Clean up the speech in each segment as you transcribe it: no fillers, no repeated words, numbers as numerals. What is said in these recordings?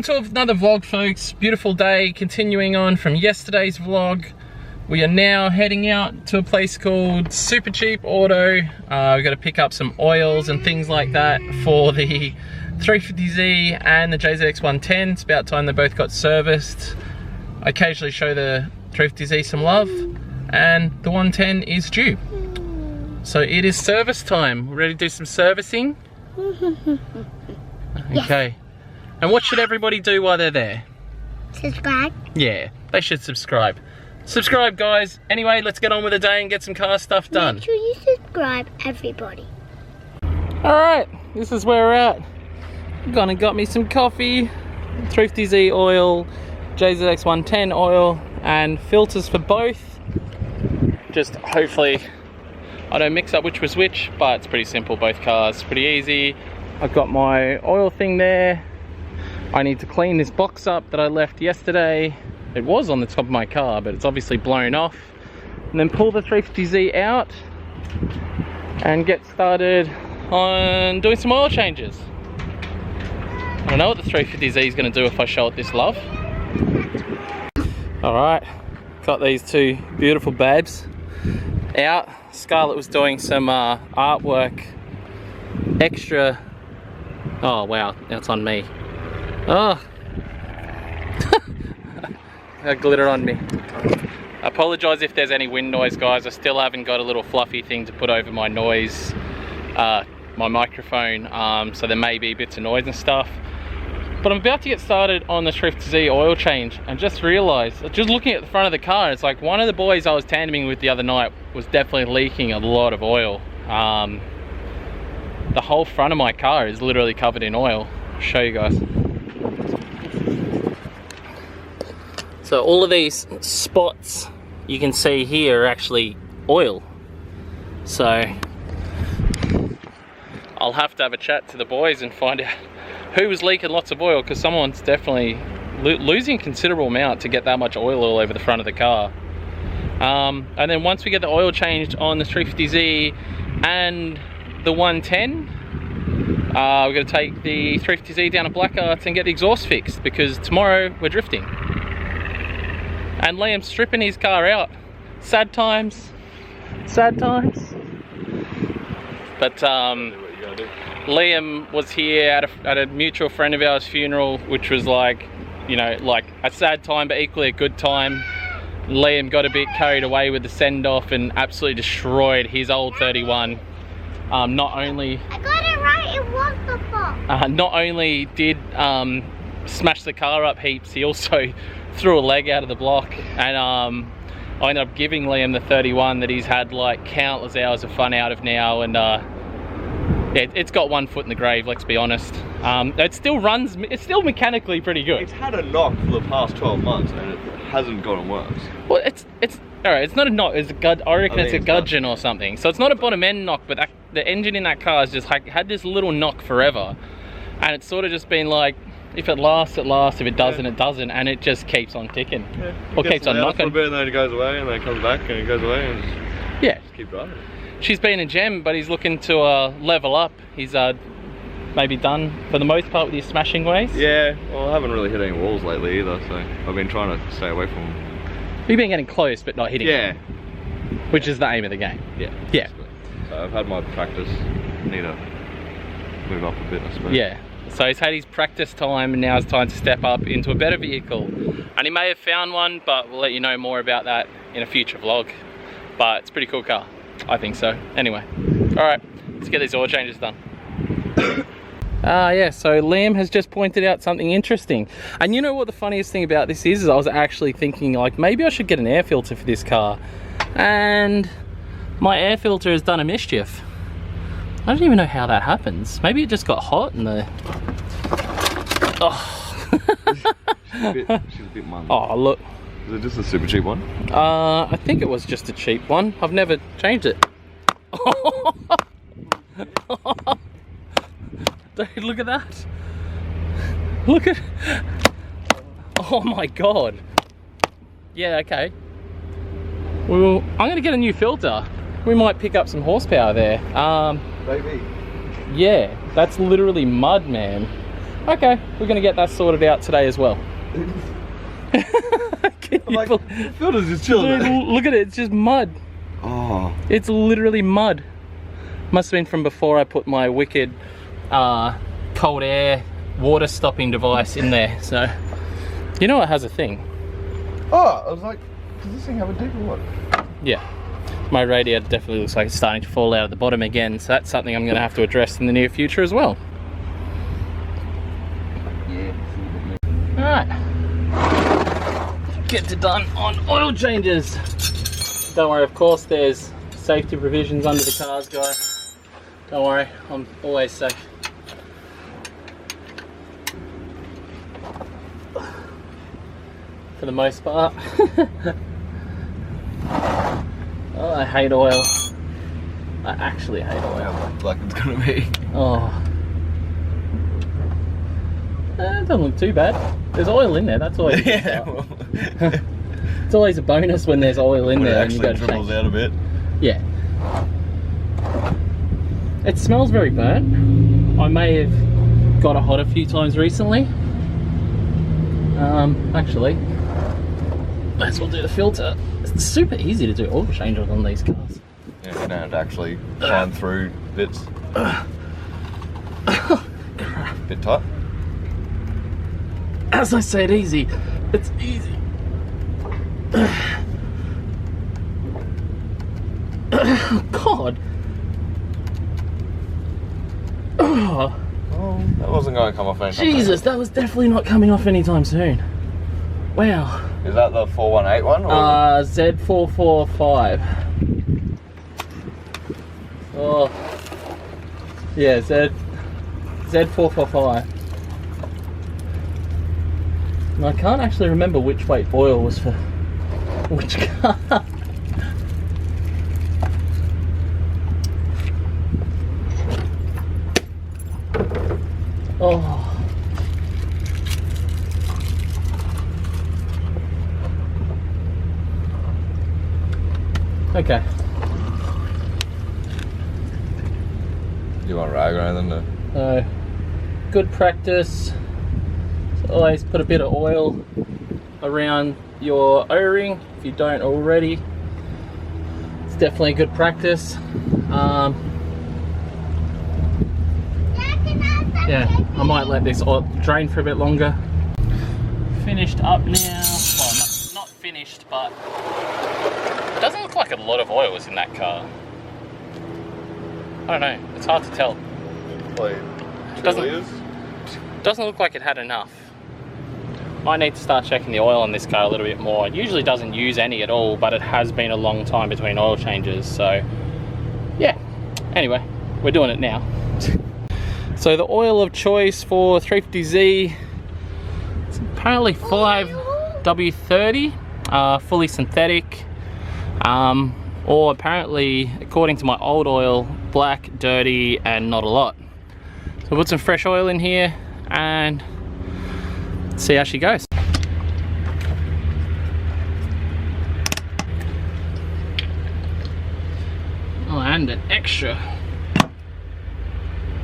Welcome to another vlog, folks. Beautiful day, continuing on from yesterday's vlog. We are now heading out to a place called Supercheap Auto. We've got to pick up some oils and things like that for the 350Z and the JZX 110. It's about time they both got serviced. I occasionally show the 350Z some love, and the 110 is due. So it is service time. We're ready to do some servicing? Okay. And what should everybody do while they're there? Subscribe. Yeah, they should subscribe. Subscribe, guys. Anyway, let's get on with the day and get some car stuff done. Make sure you subscribe, everybody. Alright, this is where we're at. Gone and got me some coffee, 350Z oil, JZX 110 oil, and filters for both. Just hopefully I don't mix up which was which, but it's pretty simple, both cars, pretty easy. I've got my oil thing there. I need to clean this box up that I left yesterday. It was on the top of my car, but it's obviously blown off. And then pull the 350Z out and get started on doing some oil changes. I don't know what the 350Z is going to do if I show it this love. Alright, got these two beautiful babes out. Scarlett was doing some artwork extra. Oh wow, now it's on me. Oh, that glitter on me. I apologise if there's any wind noise, guys. I still haven't got a little fluffy thing to put over my noise, my microphone, so there may be bits of noise and stuff. But I'm about to get started on the 350Z oil change and just realised, just looking at the front of the car, it's like one of the boys I was tandeming with the other night was definitely leaking a lot of oil. The whole front of my car is literally covered in oil. I'll show you guys. So all of these spots you can see here are actually oil. So I'll have to have a chat to the boys and find out who was leaking lots of oil, because someone's definitely losing a considerable amount to get that much oil all over the front of the car. And then once we get the oil changed on the 350Z and the 110, we're going to take the 350Z down to Black Arts and get the exhaust fixed, because tomorrow we're drifting. And Liam's stripping his car out. Sad times. Sad times. But Liam was here at a mutual friend of ours' funeral, which was like, you know, like a sad time but equally a good time. Liam got a bit carried away with the send-off and absolutely destroyed his old 31. Not only I got it right, it was the fault. Not only did smash the car up heaps, he also threw a leg out of the block, and I ended up giving Liam the 31 that he's had like countless hours of fun out of now, and it's got one foot in the grave, let's be honest. It still runs, it's still mechanically pretty good. It's had a knock for the past 12 months and it hasn't gotten worse. Well, it's alright, it's not a knock, it's a I reckon it's a gudgeon or something. So it's not a bottom end knock, but the engine in that car has just had this little knock forever, and it's sort of just been like, if it lasts, it lasts. If it doesn't, it doesn't, and it just keeps on ticking. Yeah. Or keeps on knocking. For a bit, and then it goes away, and then it comes back, and it goes away, and just keep driving. She's been a gem, but he's looking to level up. He's maybe done for the most part with his smashing ways. Yeah, well, I haven't really hit any walls lately either, so I've been trying to stay away from them. You've been getting close, but not hitting. Yeah. Which is the aim of the game. Yeah. Yeah. So I've had my practice. Need to move up a bit, I suppose. Yeah. So he's had his practice time, and now it's time to step up into a better vehicle. And he may have found one, but we'll let you know more about that in a future vlog. But it's a pretty cool car. I think so. Anyway. Alright, let's get these oil changes done. Yeah, so Liam has just pointed out something interesting. And you know what the funniest thing about this is I was actually thinking, like, maybe I should get an air filter for this car. And my air filter has done a mischief. I don't even know how that happens. Maybe it just got hot in the... Oh. she's a bit mum. Oh, look. Is it just a super cheap one? I think it was just a cheap one. I've never changed it. Dude, look at that. Look at... Oh my god. Yeah, okay. I'm gonna get a new filter. We might pick up some horsepower there. Maybe. Yeah, that's literally mud, man. Okay, we're gonna get that sorted out today as well. I'm like, the filter's just chilling Dude, there. look at it, it's just mud. Oh. It's literally mud. Must have been from before I put my wicked cold air water stopping device in there. So, you know it has a thing. Oh, I was like, does this thing have a deeper one? Yeah. My radiator definitely looks like it's starting to fall out at the bottom again. So that's something I'm gonna have to address in the near future as well. Yeah. Alright. Get to done on oil changes. Don't worry, of course there's safety provisions under the cars, guys. Don't worry, I'm always safe. For the most part. Oh, I hate oil. I actually hate oil. How black it's gonna be. Oh. It doesn't look too bad. There's oil in there, that's always a good Yeah. start. Well, It's always a bonus when there's oil in when it there and you actually go to dribbles change. out a bit. Yeah. It smells very burnt. I may have got it hot a few times recently. Actually, might as well do the filter. It's super easy to do oil changes on these cars. Yeah, you don't have to actually climb through bits. Bit tight. As I said, easy. It's easy. God. Oh, Oh, that wasn't going to come off anytime. Jesus, that was definitely not coming off anytime soon. Wow. Is that the 418 one? Or Z445. Oh. Yeah, Z445. And I can't actually remember which weight oil was for which car. Oh. Okay. do you want rag or anything to... So, good practice. So always put a bit of oil around your O-ring if you don't already. It's definitely good practice. Yeah, I might let this oil drain for a bit longer. Finished up now. Well, not finished, but it doesn't look like a lot of oil was in that car. I don't know. It's hard to tell. Like, 2 Doesn't- litres? Doesn't look like it had enough. I need to start checking the oil on this car a little bit more. It usually doesn't use any at all, but it has been a long time between oil changes, so yeah. Anyway, we're doing it now. So the oil of choice for 350Z, it's apparently 5W30, fully synthetic, or apparently, according to my old oil, black, dirty, and not a lot. So we'll put some fresh oil in here and see how she goes. Oh, and an extra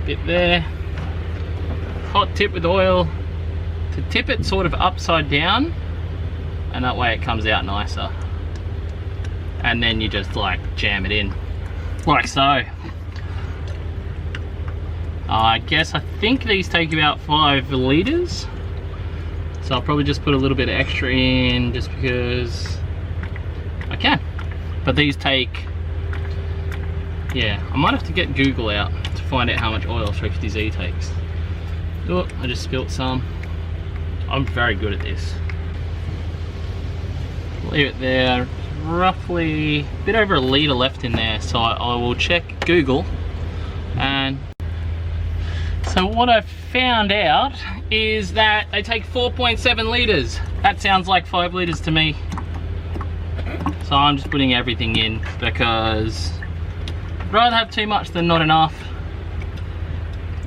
bit there. Hot tip with oil to tip it sort of upside down, and that way it comes out nicer. And then you just like jam it in like so. I think these take about 5 litres, so I'll probably just put a little bit extra in just because I can. But these take, yeah, I might have to get Google out to find out how much oil 350Z takes. Oh, I just spilt some. I'm very good at this. Leave it there. Roughly a bit over a litre left in there, so I will check Google. And so what I've found out is that they take 4.7 litres. That sounds like 5 litres to me. So I'm just putting everything in because I'd rather have too much than not enough.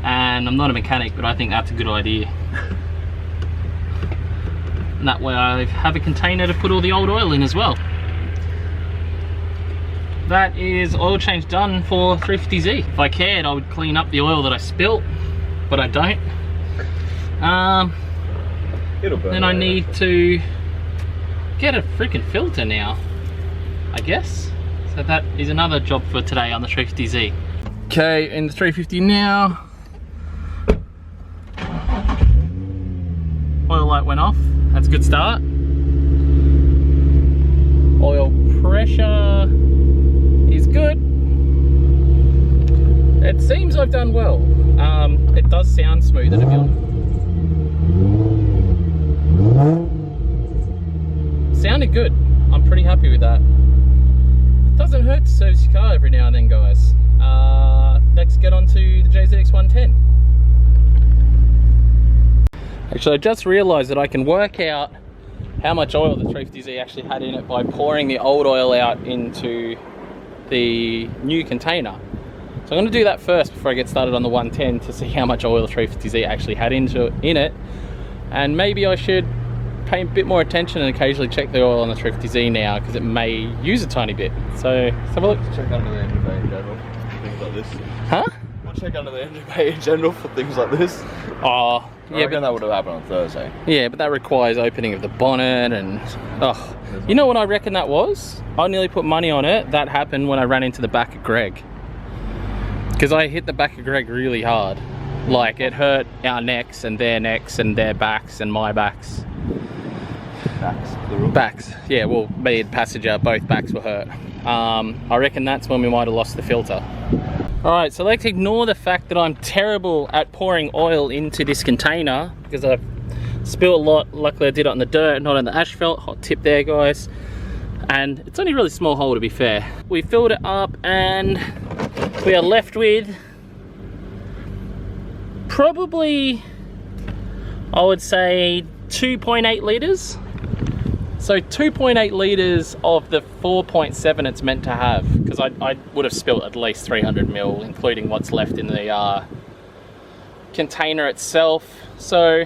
And I'm not a mechanic, but I think that's a good idea. And that way I have a container to put all the old oil in as well. That is oil change done for 350Z. If I cared, I would clean up the oil that I spilt, but I don't. It'll burn. Then I need to get a freaking filter now, I guess. So that is another job for today on the 350Z. Okay, in the 350 now. Oil light went off. That's a good start. Oil pressure is good. It seems I've done well. It does sound smoother, to be honest. Sounded good. I'm pretty happy with that. It doesn't hurt to service your car every now and then, guys. Let's get on to the JZX 110. Actually, I just realized that I can work out how much oil the 350Z actually had in it by pouring the old oil out into the new container. So I'm going to do that first before I get started on the 110 to see how much oil the 350Z actually had in it. And maybe I should pay a bit more attention and occasionally check the oil on the 350Z now, because it may use a tiny bit. So let's have a look. Check under the engine bay in general for things like this. Huh? We'll check under the engine bay in general for things like this. Oh, I reckon that would have happened on Thursday. yeah, but that requires opening of the bonnet and... Oh, you know what I reckon that was? I nearly put money on it. That happened when I ran into the back of Greg. Because I hit the back of Greg really hard. Like, it hurt our necks and their backs and my backs. Backs, yeah, well, me and passenger, both backs were hurt. I reckon that's when we might have lost the filter. Alright, so let's ignore the fact that I'm terrible at pouring oil into this container, because I've spilled a lot. Luckily I did it on the dirt, not on the asphalt. Hot tip there, guys. And it's only a really small hole, to be fair. We filled it up and we are left with probably, I would say, 2.8 litres. So 2.8 litres of the 4.7 it's meant to have, because I would have spilt at least 300 ml, including what's left in the container itself. So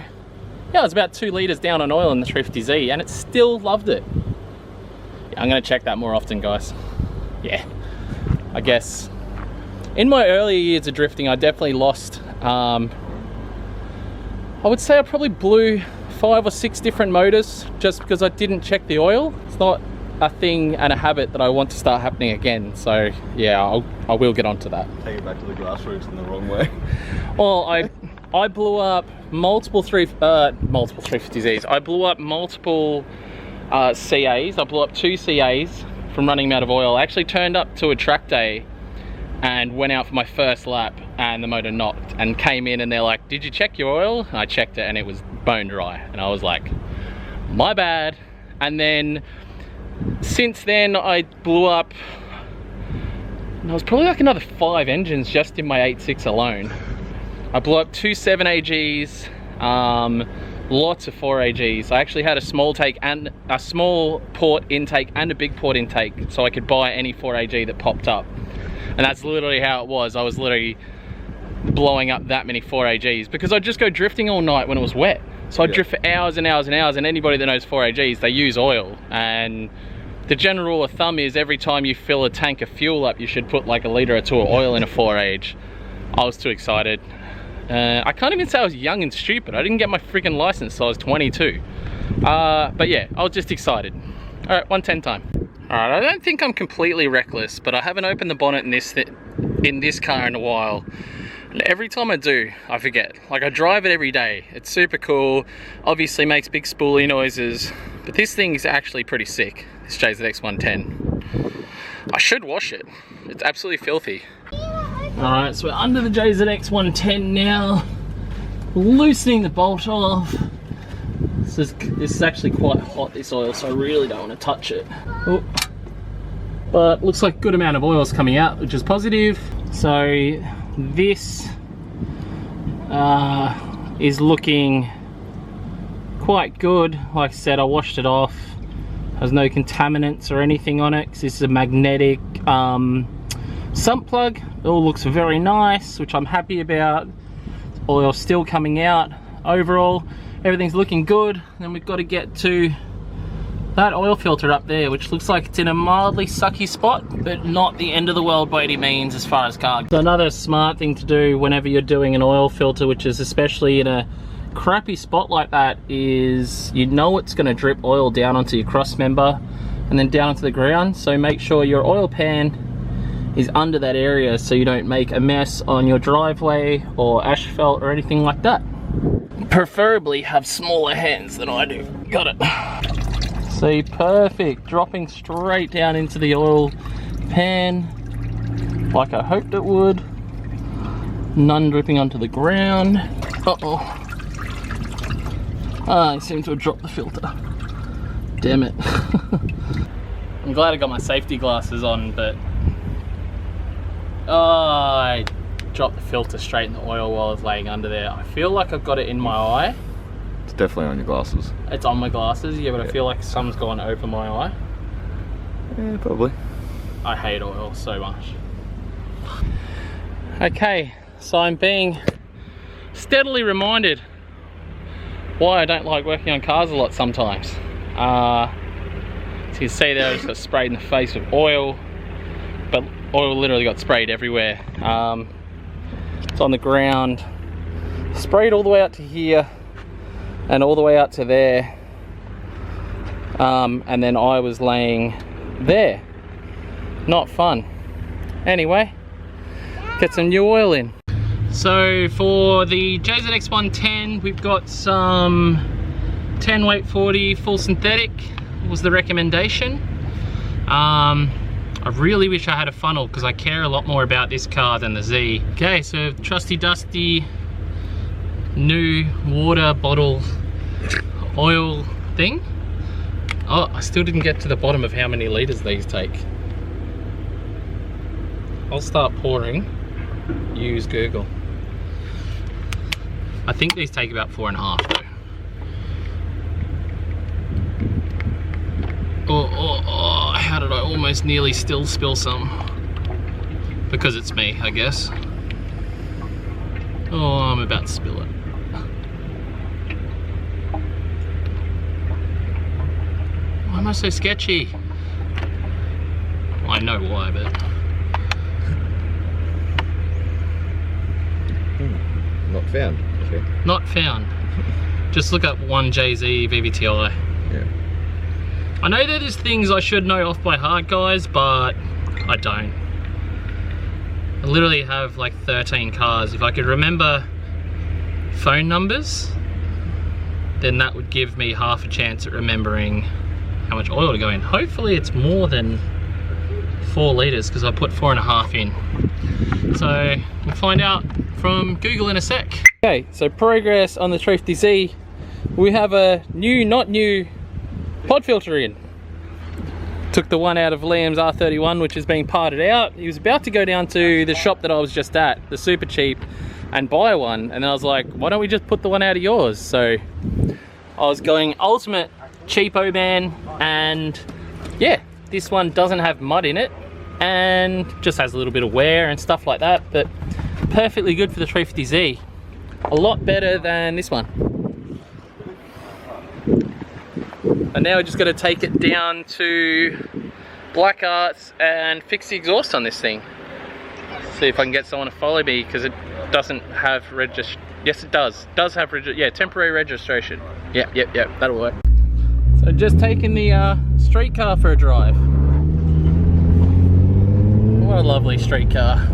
yeah, it's about 2 litres down on oil in the 350Z, and it still loved it. Yeah, I'm going to check that more often, guys. Yeah, I guess in my earlier years of drifting, I definitely lost, I would say I probably blew 5 or 6 different motors just because I didn't check the oil. It's not a thing and a habit that I want to start happening again. So yeah, I will get onto that. Take it back to the grassroots in the wrong way. Well, I blew up multiple 350Zs. I blew up multiple CAs. I blew up 2 CAs from running them out of oil. I actually turned up to a track day and went out for my first lap, and the motor knocked, and came in and they're like, did you check your oil? And I checked it and it was bone dry, and I was like, my bad. And then since then I blew up, and there was probably like another 5 engines just in my 8.6 alone. I blew up 2 7AGs, lots of 4AGs. I actually had a small port intake and a big port intake, so I could buy any 4AG that popped up. And that's literally how it was. I was literally blowing up that many 4AGs because I'd just go drifting all night when it was wet. So I'd drift for hours and hours and hours, and anybody that knows 4AGs, they use oil. And the general rule of thumb is every time you fill a tank of fuel up, you should put like 1 litre or 2 of oil in a 4AG. I was too excited. I can't even say I was young and stupid. I didn't get my freaking license till I was 22. But yeah, I was just excited. All right, 110 time. All right, I don't think I'm completely reckless, but I haven't opened the bonnet in this car in a while. And every time I do, I forget. Like, I drive it every day. It's super cool. Obviously makes big spoolie noises, but this thing is actually pretty sick. This JZX 110. I should wash it. It's absolutely filthy. All right, so we're under the JZX 110 now. Loosening the bolt off. This is actually quite hot, this oil, so I really don't want to touch it. Oh. But looks like a good amount of oil is coming out, which is positive. So this is looking quite good. Like I said, I washed it off. There's no contaminants or anything on it, because this is a magnetic sump plug. It all looks very nice, which I'm happy about. Oil still coming out. Overall, everything's looking good. Then we've got to get to that oil filter up there, which looks like it's in a mildly sucky spot, but not the end of the world by any means as far as cargo. So another smart thing to do whenever you're doing an oil filter, which is especially in a crappy spot like that is, you know it's going to drip oil down onto your cross member and then down onto the ground, so make sure your oil pan is under that area so you don't make a mess on your driveway or asphalt or anything like that. Preferably have smaller hands than I do. Got it. See, perfect. Dropping straight down into the oil pan like I hoped it would. None dripping onto the ground. Uh-oh. I seem to have dropped the filter. Damn it. I'm glad I got my safety glasses on, but I dropped the filter straight in the oil while I was laying under there. I feel like I've got it in my eye. It's definitely on your glasses. It's on my glasses, yeah, but I feel like some's gone over my eye. Yeah, probably. I hate oil so much. Okay, so I'm being steadily reminded why I don't like working on cars a lot sometimes. As you can see there, I just got sprayed in the face with oil, but oil literally got sprayed everywhere. It's on the ground, sprayed all the way out to here and all the way out to there, and then I was laying there. Not fun. Anyway, get some new oil in. So for the JZX 110, we've got some 10 weight 40 full synthetic was the recommendation. I really wish I had a funnel because I care a lot more about this car than the Z. Okay, so trusty dusty new water bottle oil thing. Oh, I still didn't get to the bottom of how many liters these take. I'll start pouring. Use Google. I think these take about 4.5 though. Oh, how did I almost nearly still spill some? Because it's me, I guess. Oh, I'm about to spill it. Why am I so sketchy? I know why, but... Not found. Okay. Not found. Just look up 1JZ VVTi. Yeah. I know that there's things I should know off by heart, guys, but I don't. I literally have like 13 cars. If I could remember phone numbers, then that would give me half a chance at remembering how much oil to go in. Hopefully it's more than 4 liters because I put 4.5 in. So we'll find out from Google in a sec. Okay, so progress on the Trifty Z. We have a new, not new, pod filter in. Took the one out of Liam's R31, which is being parted out. He was about to go down to the shop that I was just at, the Super Cheap, and buy one. And then I was like, why don't we just put the one out of yours? So I was going ultimate cheapo man, and yeah, this one doesn't have mud in it and just has a little bit of wear and stuff like that, but perfectly good for the 350Z. A lot better than this one. And now we're just going to take it down to Black Arts and fix the exhaust on this thing. See if I can get someone to follow me, because it doesn't have yes it does have temporary registration. Yep, that'll work. So just taking the street car for a drive. What a lovely street car.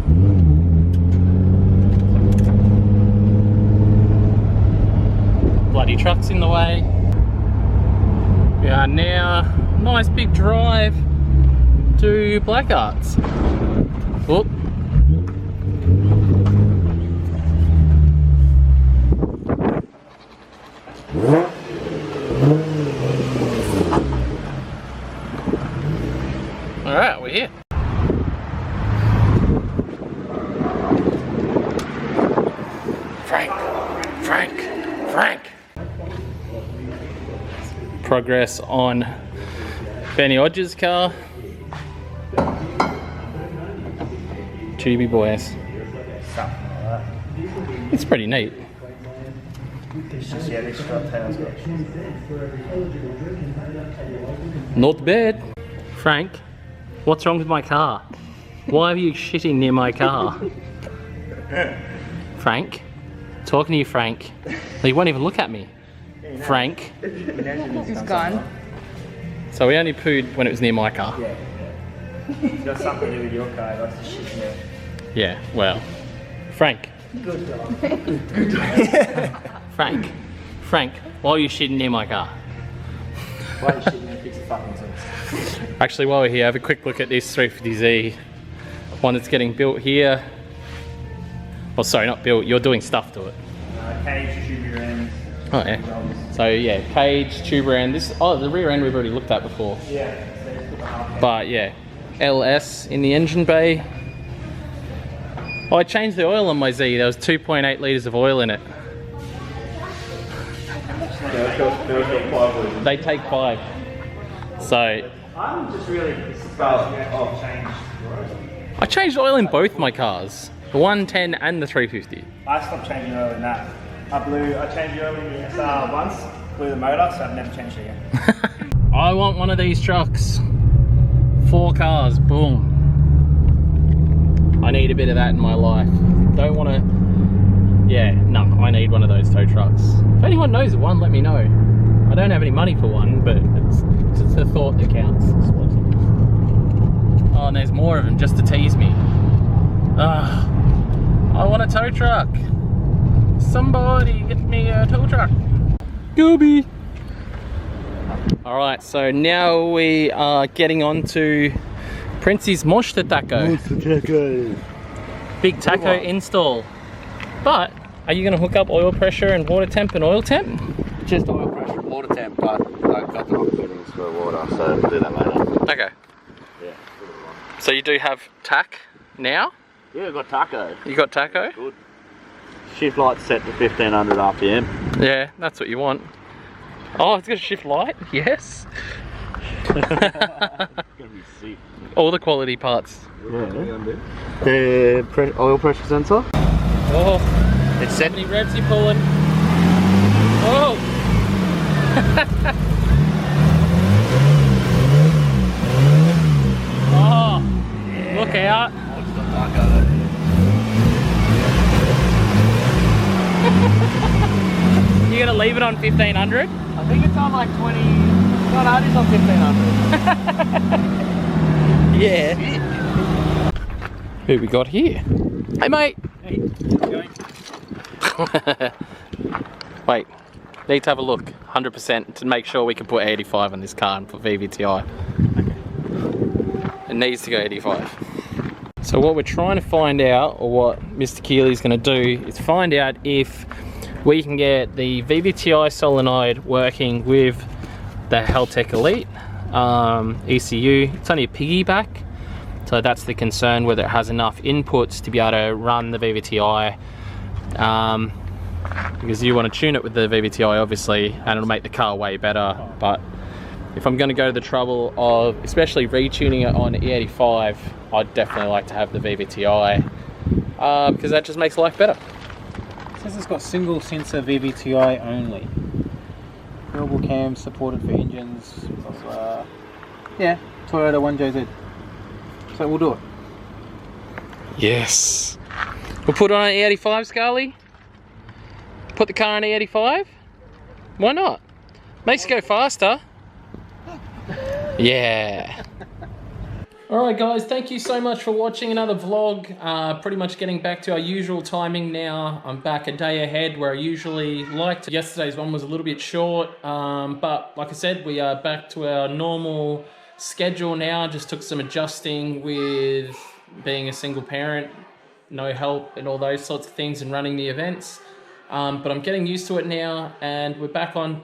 Bloody truck's in the way. We are now nice big drive to Black Arts. Whoop. Alright, we're here. Frank. Progress on Benny Hodges' car. Tubey boys. It's pretty neat. Not bad. Frank, what's wrong with my car? Why are you shitting near my car? Frank, Talking to you, Frank. He won't even look at me. Frank. It's gone. So we only pooed when it was near my car. Yeah. It's got something to do with your car. That's the shit now. Yeah, well. Frank. Good dog. Frank, why are you shitting near my car? Why are you shitting there? Fix the fucking sense. Actually, while we're here, have a quick look at this 350Z. One that's getting built here. Oh, sorry, not built. You're doing stuff to it. Cage, tube ends. Oh, yeah. So, yeah, cage, tuber end. This, oh, the rear end we've already looked at before. Yeah. So just put the half But, yeah, LS in the engine bay. Oh, I changed the oil on my Z. There was 2.8 litres of oil in it. They take 5. So, I'm just really surprised you actually changed your oil. I changed oil in both my cars. The 110 and the 350. I stopped changing oil in that. I changed the oil in the SR once, blew the motor, so I've never changed it again. I want one of these trucks. 4 cars, boom. I need a bit of that in my life. Don't want to... Yeah, no, I need one of those tow trucks. If anyone knows of one, let me know. I don't have any money for one, but it's the thought that counts. Oh, and there's more of them just to tease me. Ah, I want a tow truck. Somebody get me a tow truck. Gooby. Alright, so now we are getting on to Princey's Monster Taco. Big taco install. But, are you going to hook up oil pressure and water temp and oil temp? Just oil pressure and water temp, but I've got the wrong settings for water, so we'll do that later. Okay. Yeah. So you do have tack now? Yeah, we've got taco. You got taco? Good. Shift light set to 1500 RPM. Yeah, that's what you want. Oh, it's got a shift light? Yes. It's gonna be sick. All the quality parts. Yeah. The oil pressure sensor. Oh, It's how set. many revs you pulling? Oh! Oh, look out. You gonna leave it on 1500? I think it's on like 20. No, it is on 1500. Yeah. Who we got here? Hey mate. Hey, going? Wait, need to have a look 100% to make sure we can put 85 on this car and put VVTI. It needs to go 85. So what we're trying to find out, or what Mr. Keely's going to do, is find out if we can get the VVTI solenoid working with the Haltech Elite ECU. It's only a piggyback, so that's the concern, whether it has enough inputs to be able to run the VVTI. Because you want to tune it with the VVTI obviously, and it'll make the car way better. But if I'm going to go to the trouble of especially retuning it on E85, I'd definitely like to have the VVTI because that just makes life better. It says it's got single sensor VVTI only. Durable cams supported for engines. Blah, blah, blah. Yeah, Toyota 1JZ. So we'll do it. Yes. We'll put it on an E85, Scarly. Put the car on E85. Why not? Makes it go faster. Yeah. Alright guys, thank you so much for watching another vlog. Pretty much getting back to our usual timing now. I'm back a day ahead where I usually like to. Yesterday's one was a little bit short, but like I said, we are back to our normal schedule now. Just took some adjusting with being a single parent, no help and all those sorts of things, and running the events. But I'm getting used to it now, and we're back on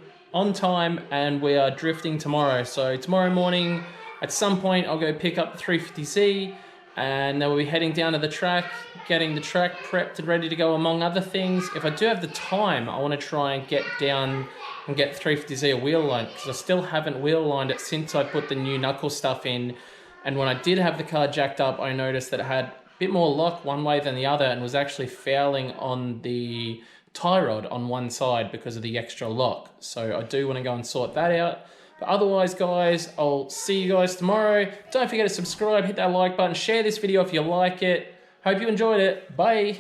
time, and we are drifting tomorrow. So tomorrow morning, at some point, I'll go pick up the 350Z, and then we'll be heading down to the track, getting the track prepped and ready to go, among other things. If I do have the time, I want to try and get down and get 350Z a wheel line, because I still haven't wheel lined it since I put the new knuckle stuff in. And when I did have the car jacked up, I noticed that it had a bit more lock one way than the other, and was actually fouling on the tie rod on one side because of the extra lock. So I do want to go and sort that out. But otherwise, guys, I'll see you guys tomorrow. Don't forget to subscribe, hit that like button, share this video if you like it. Hope you enjoyed it. Bye.